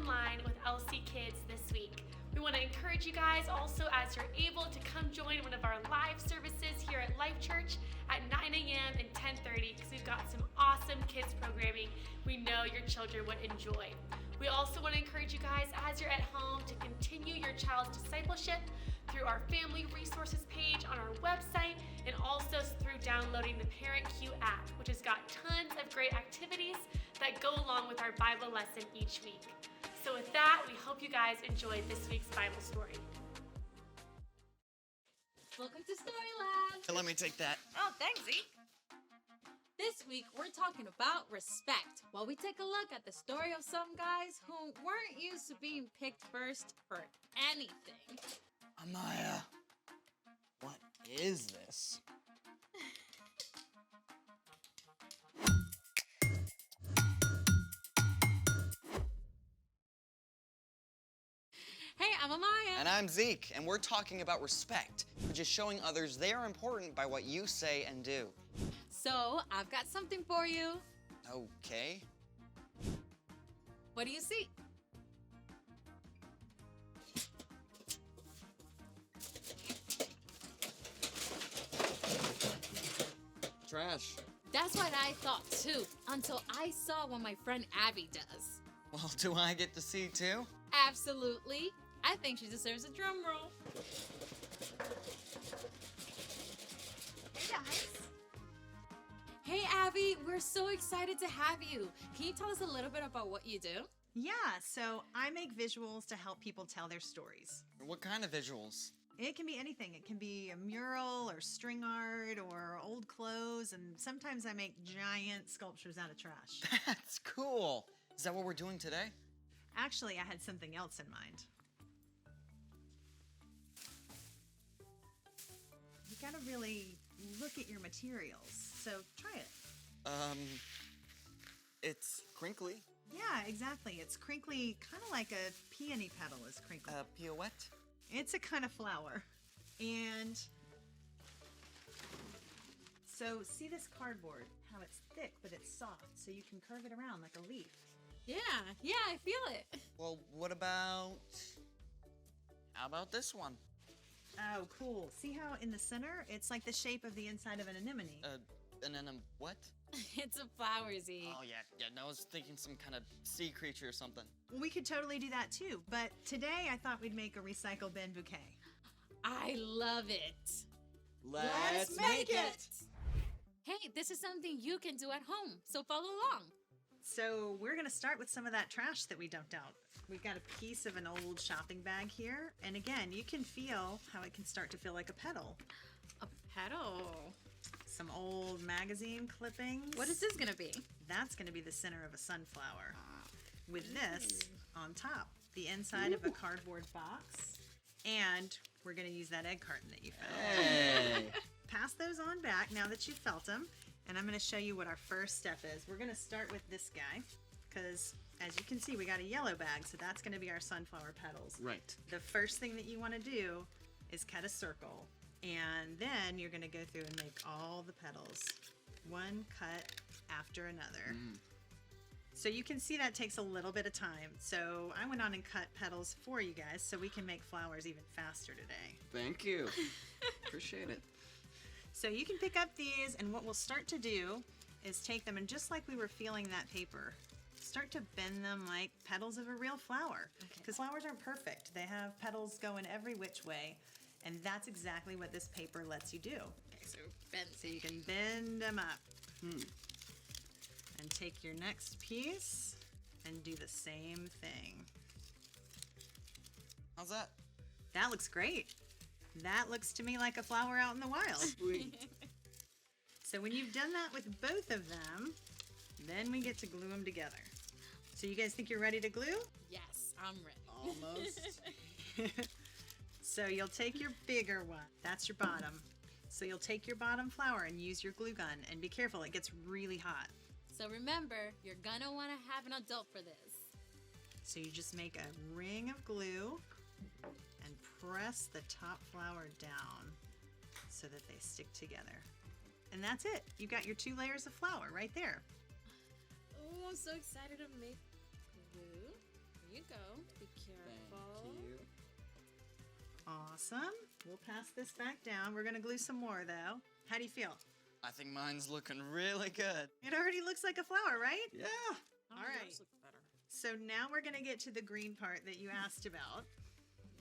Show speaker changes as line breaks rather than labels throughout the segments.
online with LCKids this week. We want to encourage you guys also, as you're able, to come join one of our live services here at LifeChurch at 9 a.m. and 10:30 because we've got some awesome kids programming we know your children would enjoy. We also want to encourage you guys, as you're at home, to continue your child's discipleship through our family resources page on our website and also through downloading the Parent Q app, which has got tons of great activities that go along with our Bible lesson each week. So with that, we hope you guys enjoyed this week's Bible story.
Welcome to Story Lab.
Let me take that.
Oh, thanks, Zeke. This week, we're talking about respect, while we take a look at the story of some guys who weren't used to being picked first for anything.
Amaya, what is this?
Hey, I'm Amaya.
And I'm Zeke, and we're talking about respect, which is showing others they are important by what you say and do.
So, I've got something for you.
Okay.
What do you see?
Trash.
That's what I thought too, until I saw what my friend Abby does.
Well, do I get to see too?
Absolutely. I think she deserves a drum roll.
Hey guys.
Hey Abby, we're so excited to have you. Can you tell us a little bit about what you do?
Yeah, so I make visuals to help people tell their stories.
What kind of visuals?
It can be anything. It can be a mural or string art or old clothes, and sometimes I make giant sculptures out of trash.
That's cool. Is that what we're doing today?
Actually, I had something else in mind. You gotta really look at your materials, so try it.
It's crinkly.
Yeah, exactly. It's crinkly, kind of like a peony petal is crinkly.
Pirouette?
It's a kind of flower. And so see this cardboard, how it's thick, but it's soft, so you can curve it around like a leaf.
Yeah, I feel it.
Well, how about this one?
Oh, cool. See how in the center, it's like the shape of the inside of an anemone.
And then what?
It's a flower, Z.
Oh, yeah, no, I was thinking some kind of sea creature or something.
We could totally do that too, but today I thought we'd make a recycle bin bouquet.
I love it.
Let's make it!
Hey, this is something you can do at home, so follow along.
So we're gonna start with some of that trash that we dumped out. We've got a piece of an old shopping bag here, and again, you can feel how it can start to feel like a petal.
A petal.
Some old magazine clippings.
What is this gonna be?
That's gonna be the center of a sunflower. With this on top, the inside of a cardboard box, and we're gonna use that egg carton that you found.
Hey!
Pass those on back now that you've felt them, and I'm gonna show you what our first step is. We're gonna start with this guy, because as you can see, we got a yellow bag, so that's gonna be our sunflower petals.
Right.
The first thing that you wanna do is cut a circle, and then you're gonna go through and make all the petals, one cut after another. So you can see that takes a little bit of time. So I went on and cut petals for you guys so we can make flowers even faster today.
Thank you. Appreciate it.
So you can pick up these, and what we'll start to do is take them, and just like we were feeling that paper, start to bend them like petals of a real flower. Because flowers aren't perfect. They have petals going every which way, and that's exactly what this paper lets you do.
Okay, so bend.
So you can bend them up. And take your next piece and do the same thing.
How's that?
That looks great. That looks to me like a flower out in the wild.
Sweet.
So when you've done that with both of them, then we get to glue them together. So you guys think you're ready to glue?
Yes, I'm ready.
Almost.
So you'll take your bigger one. That's your bottom. So you'll take your bottom flower and use your glue gun, and be careful, it gets really hot.
So remember, you're gonna wanna have an adult for this.
So you just make a ring of glue and press the top flower down so that they stick together. And that's it. You got your 2 layers of flour right there.
Oh, I'm so excited to make glue. Here you go. Be careful.
Thank you.
Awesome. We'll pass this back down. We're going to glue some more, though. How do you feel?
I think mine's looking really good.
It already looks like a flower, right?
Yeah.
Oh,
All right.
yours look better.
So now we're going to get to the green part that you asked about,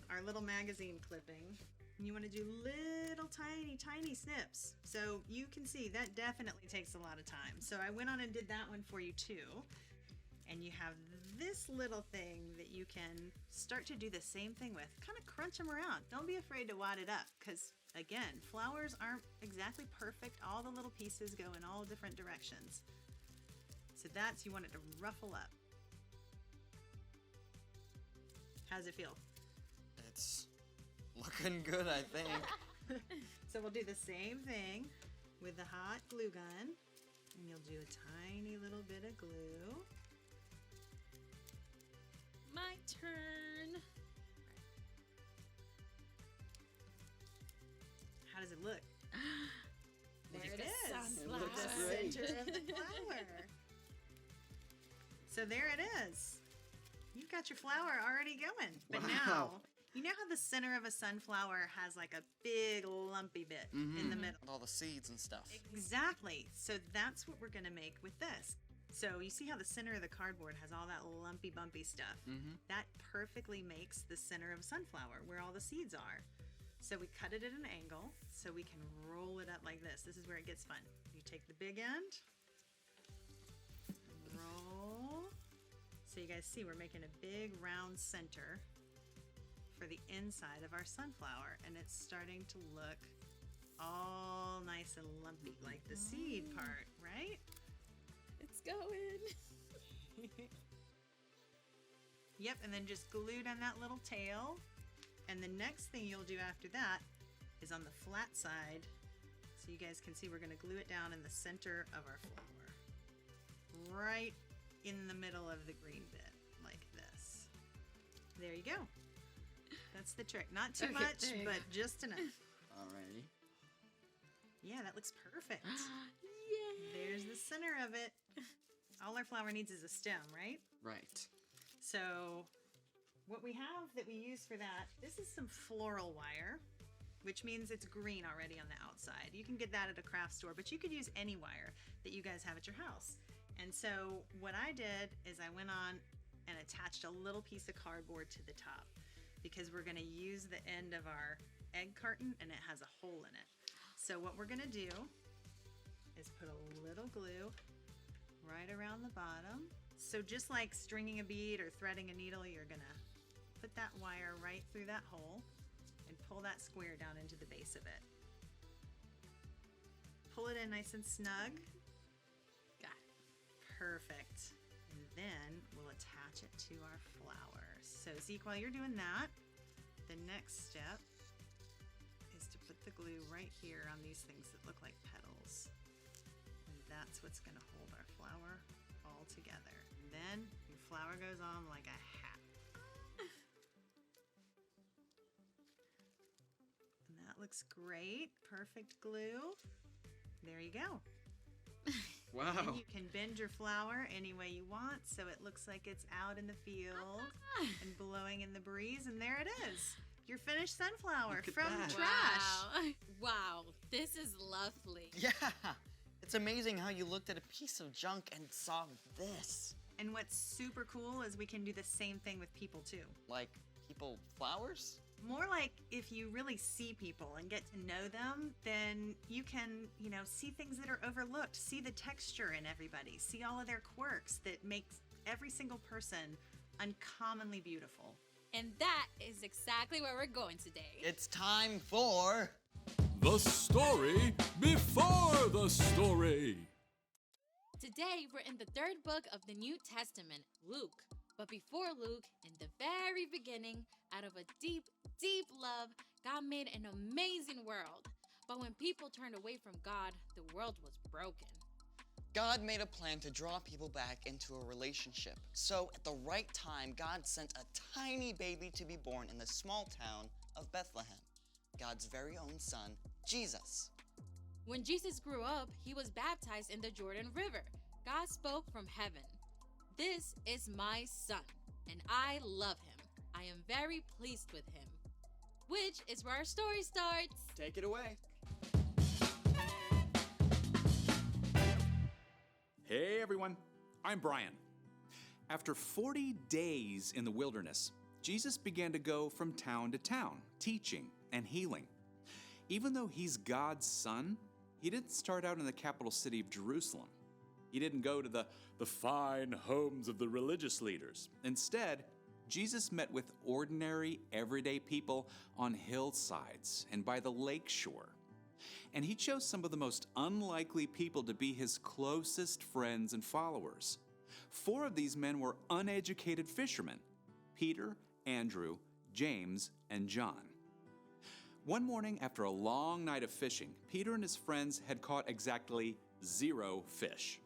our little magazine clipping. And you want to do little tiny snips. So you can see that definitely takes a lot of time. So I went on and did that one for you too. And you have this little thing that you can start to do the same thing with. Kind of crunch them around. Don't be afraid to wad it up because, again, flowers aren't exactly perfect. All the little pieces go in all different directions. So you want it to ruffle up. How's it feel?
It's looking good, I think.
So we'll do the same thing with the hot glue gun. And you'll do a tiny little bit of glue.
My turn.
How does it look? There it is.
Sunflower.
It looks
The
great.
center of the flower. So there it is. You've got your flower already going. But
Wow.
now, you know how the center of a sunflower has like a big lumpy bit in the middle?
With all the seeds and stuff.
Exactly. So that's what we're going to make with this. So you see how the center of the cardboard has all that lumpy bumpy stuff? That perfectly makes the center of a sunflower where all the seeds are. So we cut it at an angle so we can roll it up like this. This is where it gets fun. You take the big end, roll. So you guys see we're making a big round center for the inside of our sunflower, and it's starting to look all nice and lumpy like the seed part, right?
It's going.
Yep, and then just glue down that little tail. And the next thing you'll do after that is on the flat side. So you guys can see we're gonna glue it down in the center of our flower. Right in the middle of the green bit, like this. There you go. That's the trick. Not too
Okay,
much,
there you
but just enough.
Alrighty.
Yeah, that looks perfect.
Yay.
There's the center of it. All our flower needs is a stem, right?
Right.
So what we have that we use for that, this is some floral wire, which means it's green already on the outside. You can get that at a craft store, but you could use any wire that you guys have at your house. And so what I did is I went on and attached a little piece of cardboard to the top because we're gonna use the end of our egg carton and it has a hole in it. So what we're gonna do is put a little glue right around the bottom. So just like stringing a bead or threading a needle, you're gonna put that wire right through that hole and pull that square down into the base of it. Pull it in nice and snug.
Got it.
Perfect. And then we'll attach it to our flower. So Zeke, while you're doing that, the next step is to put the glue right here on these things that look like petals. And that's what's gonna hold our flower all together. And then your flower goes on like a hat. And that looks great. Perfect glue. There you go.
Wow.
And you can bend your flower any way you want so it looks like it's out in the field and blowing in the breeze. And there it is. Your finished sunflower
Look at
from
that.
trash.
Wow. This is lovely.
Yeah. It's amazing how you looked at a piece of junk and saw this.
And what's super cool is we can do the same thing with people too.
Like people flowers?
More like if you really see people and get to know them, then you can, see things that are overlooked, see the texture in everybody, see all of their quirks that makes every single person uncommonly beautiful.
And that is exactly where we're going today.
It's time for
The story before the story.
Today, we're in the third book of the New Testament, Luke. But before Luke, in the very beginning, out of a deep, deep love, God made an amazing world. But when people turned away from God, the world was broken.
God made a plan to draw people back into a relationship. So at the right time, God sent a tiny baby to be born in the small town of Bethlehem, God's very own son, Jesus.
When Jesus grew up, he was baptized in the Jordan River. God spoke from heaven. This is my son. and I love him. I am very pleased with him. Which is where our story starts.
Take it away.
Hey everyone, I'm Brian. After 40 days in the wilderness, Jesus began to go from town to town, teaching and healing. Even though he's God's son, he didn't start out in the capital city of Jerusalem. He didn't go to the fine homes of the religious leaders. Instead, Jesus met with ordinary, everyday people on hillsides and by the lake shore. And he chose some of the most unlikely people to be his closest friends and followers. 4 of these men were uneducated fishermen: Peter, Andrew, James, and John. One morning after a long night of fishing, Peter and his friends had caught exactly 0 fish.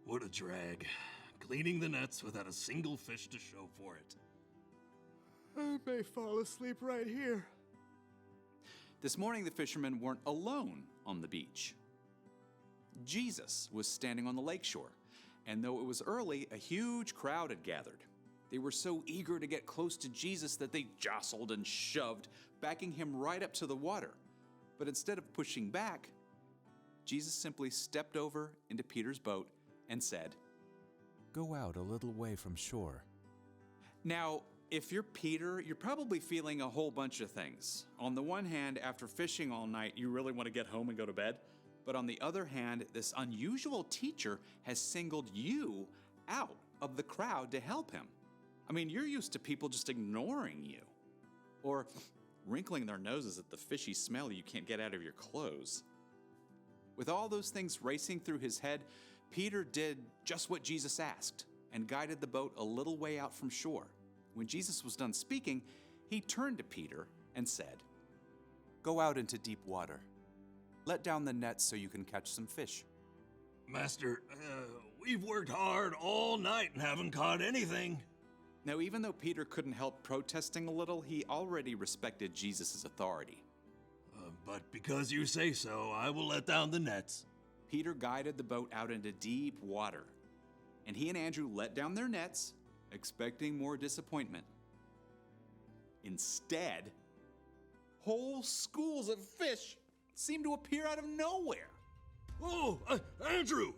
What a drag. Cleaning the nets without a single fish to show for it.
I may fall asleep right here.
This morning, the fishermen weren't alone on the beach. Jesus was standing on the lakeshore, and though it was early, a huge crowd had gathered. They were so eager to get close to Jesus that they jostled and shoved, backing him right up to the water. But instead of pushing back, Jesus simply stepped over into Peter's boat and said,
"Go out a little way from shore."
Now, if you're Peter, you're probably feeling a whole bunch of things. On the one hand, after fishing all night, you really want to get home and go to bed. But on the other hand, this unusual teacher has singled you out of the crowd to help him. I mean, you're used to people just ignoring you or wrinkling their noses at the fishy smell you can't get out of your clothes. With all those things racing through his head, Peter did just what Jesus asked and guided the boat a little way out from shore. When Jesus was done speaking, he turned to Peter and said,
"Go out into deep water. Let down the nets so you can catch some fish."
Master, we've worked hard all night and haven't caught anything.
Now, even though Peter couldn't help protesting a little, he already respected Jesus' authority.
But because you say so, I will let down the nets.
Peter guided the boat out into deep water, and he and Andrew let down their nets, expecting more disappointment. Instead, whole schools of fish seemed to appear out of nowhere.
Oh, Andrew,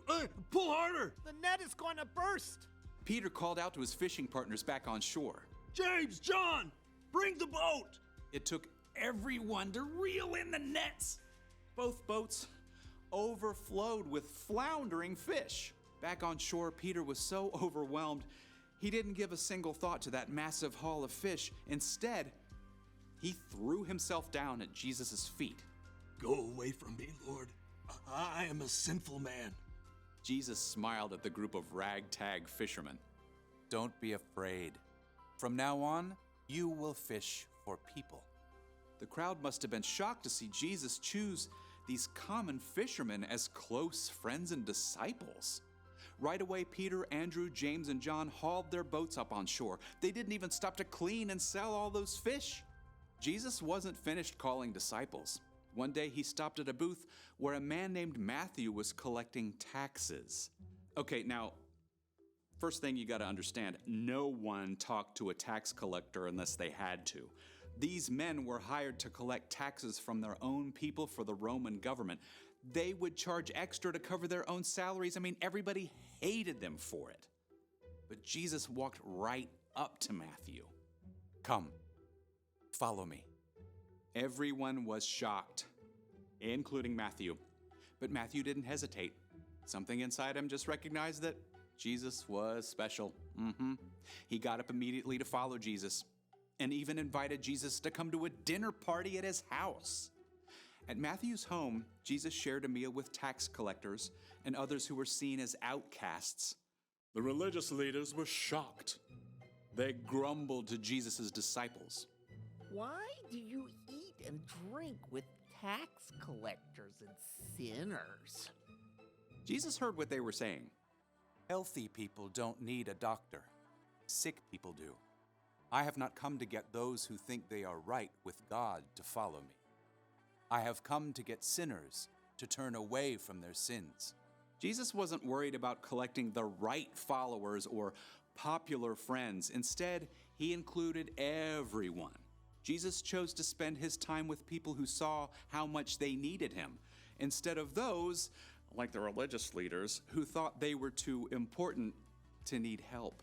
pull harder.
The net is going to burst.
Peter called out to his fishing partners back on shore.
James, John, bring the boat.
It took everyone to reel in the nets. Both boats overflowed with floundering fish. Back on shore, Peter was so overwhelmed, he didn't give a single thought to that massive haul of fish. Instead, he threw himself down at Jesus' feet.
Go away from me, Lord. I am a sinful man.
Jesus smiled at the group of ragtag fishermen.
"Don't be afraid. From now on, you will fish for people."
The crowd must have been shocked to see Jesus choose these common fishermen as close friends and disciples. Right away, Peter, Andrew, James, and John hauled their boats up on shore. They didn't even stop to clean and sell all those fish. Jesus wasn't finished calling disciples. One day, he stopped at a booth where a man named Matthew was collecting taxes. Okay, now, first thing you got to understand, no one talked to a tax collector unless they had to. These men were hired to collect taxes from their own people for the Roman government. They would charge extra to cover their own salaries. I mean, everybody hated them for it. But Jesus walked right up to Matthew.
"Come, follow me."
Everyone was shocked, including Matthew. But Matthew didn't hesitate. Something inside him just recognized that Jesus was special. He got up immediately to follow Jesus, and even invited Jesus to come to a dinner party at his house. At Matthew's home, Jesus shared a meal with tax collectors and others who were seen as outcasts.
The religious leaders were shocked.
They grumbled to Jesus' disciples.
Why do you eat and drink with tax collectors and sinners?
Jesus heard what they were saying.
"Healthy people don't need a doctor. Sick people do. I have not come to get those who think they are right with God to follow me. I have come to get sinners to turn away from their sins."
Jesus wasn't worried about collecting the right followers or popular friends. Instead, he included everyone. Jesus chose to spend his time with people who saw how much they needed him, instead of those, like the religious leaders, who thought they were too important to need help.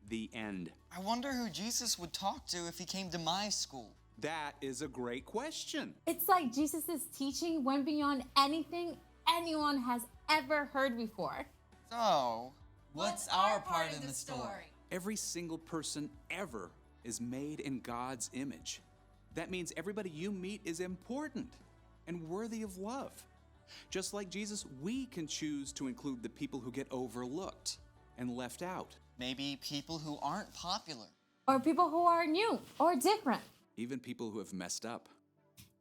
The end.
I wonder who Jesus would talk to if he came to my school.
That is a great question.
It's like Jesus' teaching went beyond anything anyone has ever heard before.
So, what's our part in the story?
Every single person ever is made in God's image. That means everybody you meet is important and worthy of love. Just like Jesus, we can choose to include the people who get overlooked and left out.
Maybe people who aren't popular.
Or people who are new or different.
Even people who have messed up.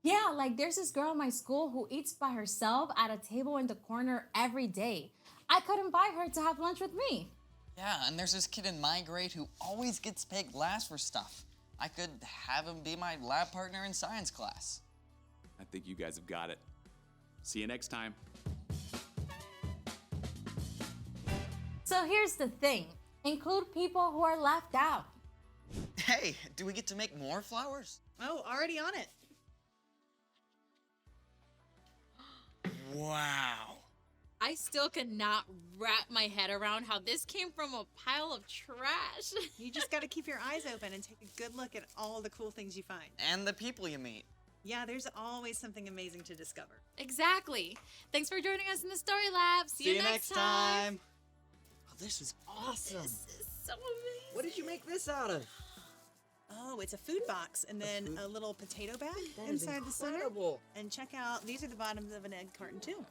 Yeah, like there's this girl in my school who eats by herself at a table in the corner every day. I could invite her to have lunch with me.
Yeah, and there's this kid in my grade who always gets picked last for stuff. I could have him be my lab partner in science class.
I think you guys have got it. See you next time.
So here's the thing. Include people who are left out.
Hey, do we get to make more flowers?
Oh, already on it.
Wow.
I still cannot wrap my head around how this came from a pile of trash.
You just got to keep your eyes open and take a good look at all the cool things you find.
And the people you meet.
Yeah, there's always something amazing to discover.
Exactly. Thanks for joining us in the Story Lab. See you next time.
Oh, this is awesome.
This is so amazing.
What did you make this out of?
Oh, it's a food box and then a little potato bag
That is
inside the center.
incredible.
And check out, these are the bottoms of an egg carton too.